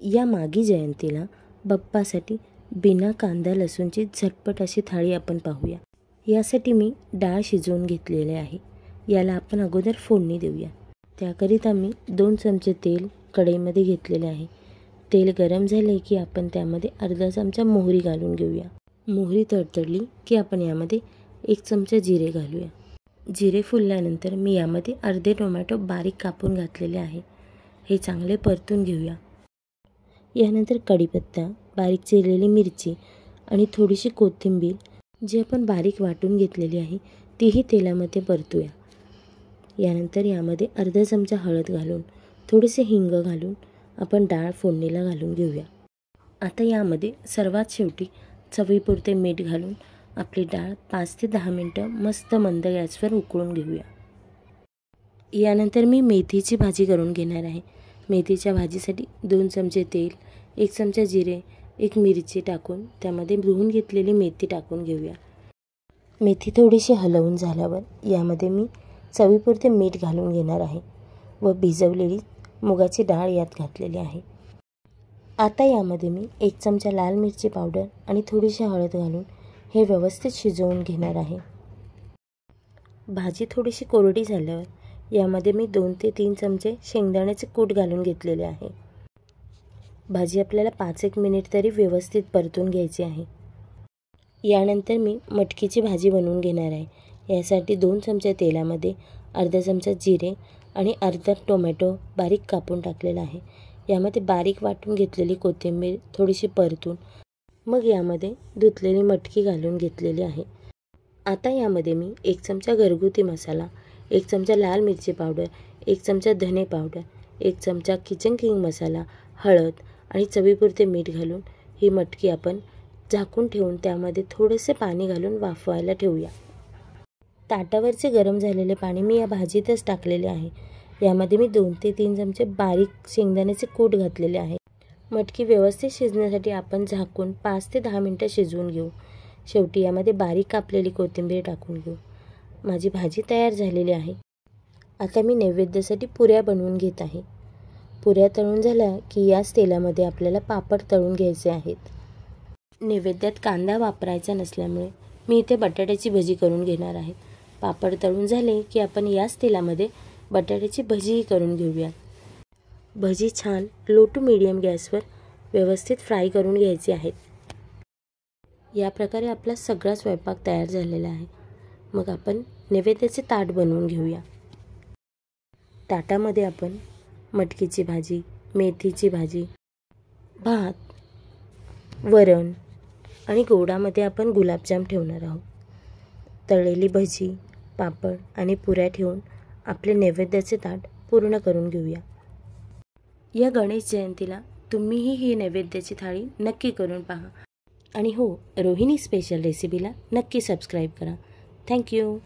या मागी जयंतीला बाप्पासाठी बिना कांदा लसूणची झटपट अशी थाळी आपण पाहूया। यासाठी मी डाळ शिजवून घेतलेले आहे। याला आपण अगोदर फोडणी देऊया। त्याकरिता मी 2 चमचे तेल कढईमध्ये घेतलेले आहे। तेल गरम झाले की आपण त्यामध्ये अर्धा चमचा मोहरी घालून घेऊया। मोहरी तडतडली की आपण यामध्ये 1 चमचा जिरे घालूया। जिरे फुलल्यानंतर मी यामध्ये अर्धे टोमॅटो बारीक कापून घातलेले आहे। हे चांगले परतून घेऊया। यानंतर कढीपत्ता, बारीक चिरलेली मिरची आणि थोडीशी कोथिंबीर जी आपण बारीक वाटून घेतलेली आहे तीही तेलामध्ये परतूया। यानंतर यामध्ये अर्धा चमचा हळद घालून थोडेसे हिंग घालून आपण डाळ फोडणीला घालून घेऊया। आता यामध्ये सर्वात शेवटी चवीपुरते मीठ घालून आपली डाळ 5 ते 10 मिनिटं मस्त मंद गॅसवर उकळून घेऊया। यानंतर मी मेथीची भाजी करून घेणार आहे। मेथीच्या भाजीसाठी 2 चमचे तेल, 1 चमचा जिरे, 1 मिरची टाकून त्यामध्ये धुवून घेतलेली मेथी टाकून घेऊया। मेथी थोडीशी हलवून झाल्यावर यामध्ये मी चवीपुरते मीठ घालून घेणार आहे व भिजवलेली मुगाची डाळ यात घातलेली आहे। आता यामध्ये मी 1 चमचा लाल मिरची पावडर आणि थोडीशी हळद घालून हे व्यवस्थित शिजवून घेणार आहे। भाजी थोडीशी कोरडी झाल्यावर यामध्ये मी 2 ते 3 चमचे शेंगदाण्याचे कूट घालून घेतलेले आहे। भाजी आपल्याला 5-1 मिनिट तरी व्यवस्थित परतून घ्यायची आहे। यानंतर मी मटकीची भाजी बनवून घेणार आहे। यासाठी 2 चमचे तेलामध्ये अर्धा चमचा जिरे आणि अर्धा टोमॅटो बारीक कापून टाकलेला आहे। यामध्ये बारीक वाटून घेतलेली कोथिंबीर थोडीशी परतून मग यामध्ये धुतलेली मटकी घालून घेतलेली आहे। आता यामध्ये मी 1 चमचा घरगुती मसाला, 1 चमचा लाल मिरची पावडर, 1 चमचा धने पावडर, 1 चमचा किचन किंग मसाला, हळद आणि चवीपुरते मीठ घालून ही मटकी आपण झाकून ठेवून त्यामध्ये थोडेसे पाणी घालून वाफवायला ठेवूया। ताटावरचे गरम झालेले पाणी मी या भाजीतच टाकलेले आहे। यामध्ये मी 2 ते 3 चमचे बारीक शेंगदाण्याचे कूट घातलेले आहे। मटकी व्यवस्थित शिजण्यासाठी आपण झाकून 5 ते 10 मिनिटं शिजवून घेऊ। शेवटी यामध्ये बारीक कापलेली कोथिंबीर टाकून घेऊ। माझी भाजी तयार झालेली आहे। आता मी नैवेद्यासाठी पुऱ्या बनवून घेत आहे। पुऱ्या तळून झाल्या की याच तेलामध्ये आपल्याला पापड तळून घ्यायचे आहेत। नैवेद्यात कांदा वापरायचा नसल्यामुळे मी इथे बटाट्याची भजी करून घेणार आहे। पापड तळून झाले की आपण याच तेलामध्ये बटाट्याची भजीही करून घेऊया। भजी छान लो टू मीडियम गॅसवर व्यवस्थित फ्राय करून घ्यायची आहेत। या प्रकारे आपला सगळा स्वयंपाक तयार झालेला आहे। मग आपण नैवेद्याचे ताट बनवून घेऊया। ताटामध्ये आपण मटकीची भाजी, मेथीची भाजी, भात, वरण आणि गोडामध्ये आपण गुलाबजाम ठेवणार आहोत। तळलेली भजी, पापड आणि पुऱ्या ठेवून आपले नैवेद्याचे ताट पूर्ण करून घेऊया। या गणेश जयंतीला तुम्हीही ही नैवेद्याची थाळी नक्की करून पहा आणि हो, रोहिणी स्पेशल रेसिपीला नक्की सबस्क्राईब करा। थँक्यू।